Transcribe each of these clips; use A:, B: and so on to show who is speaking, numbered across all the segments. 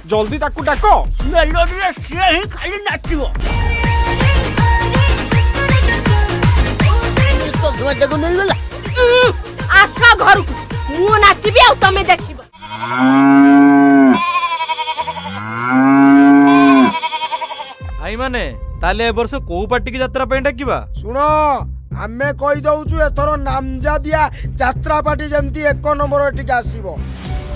A: जल्दी ताकू डाक।
B: मेलोडी रे से ही खाली नाचिबो। तो धुआ जगो नहीं गला।
C: आसा घर को मु नाचिबी आ तमे देखिबो।
D: भाई माने ताले ए वर्ष को पार्टी की यात्रा पे डाकिबा?
A: सुनो आमे कहि दउछु एथरो नामजा दिया यात्रा पार्टी जेमती 1 नंबर टिके आसीबो।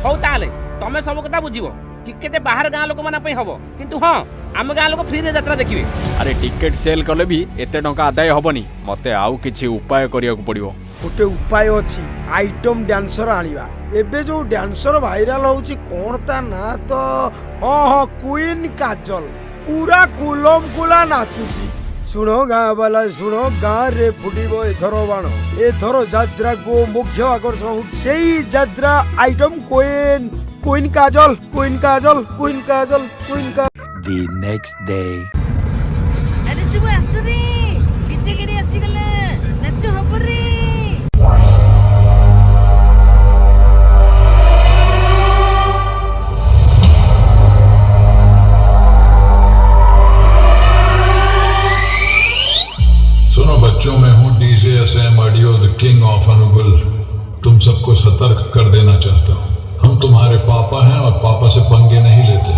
B: हो ताले तमे सब कथा बुझिबो। टिकेट बाहर गां लोक माना पई हबो किंतु हां आम गां लोक फ्री रे यात्रा देखिबे।
E: अरे टिकेट सेल कले भी एते टंका आदाय हबनी। मते आउ किछि उपाय करिया को पड़िबो।
A: गोटे उपाय अछि आइटम डांसर आनिबा। एबे जो डांसर वायरल होउची कोन ता ना तो हां क्वीन काजल पूरा कुलम कुला नाचुची। सुनो गाँ वाला सुनो गाँ रे फुटिबो एथर बाण। एथर यात्रा को मुख्य आकर्षण से यात्रा आइटम क्वीन क्वीन काजल क्वीन काजल क्वीन काजल क्वीन का।
F: The next day.
G: अरे सुबह आसरे डीजे गाड़ी आसी गले नाच हबो रे।
H: सुनो बच्चों, मैं हूँ DJ SM audio the king of Anugul. तुम सबको सतर्क कर देना चाहता हूँ। हम तुम्हारे पापा हैं और पापा से पंगे नहीं लेते।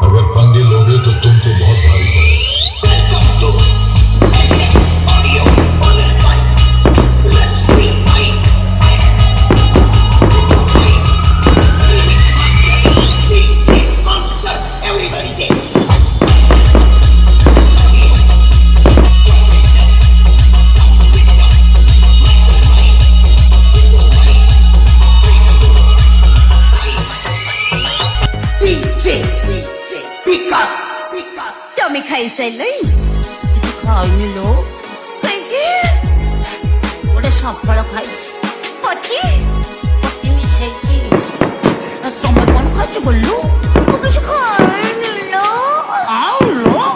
H: अगर पंगे लोगे तो तुमको बहुत भारी पड़ेगा।
G: तमे खाई साइलई खाइनी लो गोटे सफल खाई पति पति मिसाई तमे कौन खाई बोलू तो कुछ खाइनी लो आओ लो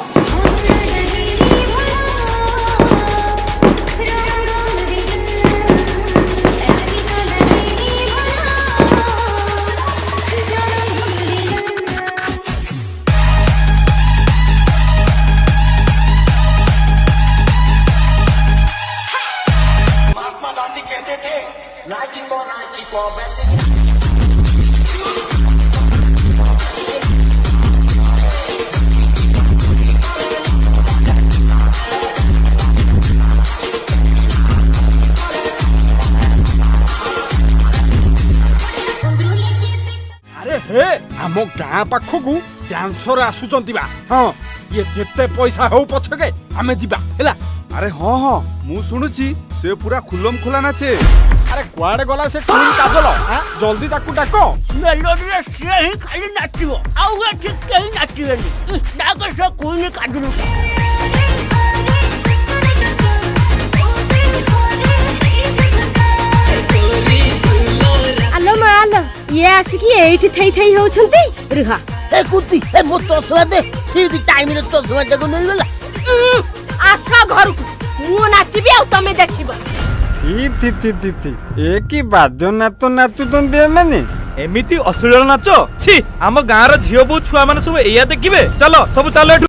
A: अरे हे आम गाँ पाखकू डांसर आसुचंती बा। हाँ ये जेते पैसा हो पछके आमे जिबा हैला।
I: अरे हाँ हाँ मु सुनुची से पूरा खुलम खुला नाचे।
A: अरे कुआडे गला से क्वीन काजल जल्दी ताकू डाक।
B: मेलोडी रे से ही खाली नाचिबो। आउ गे ठीक कहीं नाचिबेनी। डाक से कोई काजल।
C: आलो मालो ये आसिकी एठी थई थई होउछंती रुहा।
B: ए कुत्ती ए मो चश्मा दे। ठीक टाइम रे चश्मा जगो नहीं गला।
C: आसा घर को मु नाचिबी आ तमे देखिबो।
A: थी एक ही बाद्य नाच नाचु दे माने
D: एमिति अश्लील नाच छी। आम गाँर झील बो छुआ मैंने सब एया देखिए। चलो सब चलो।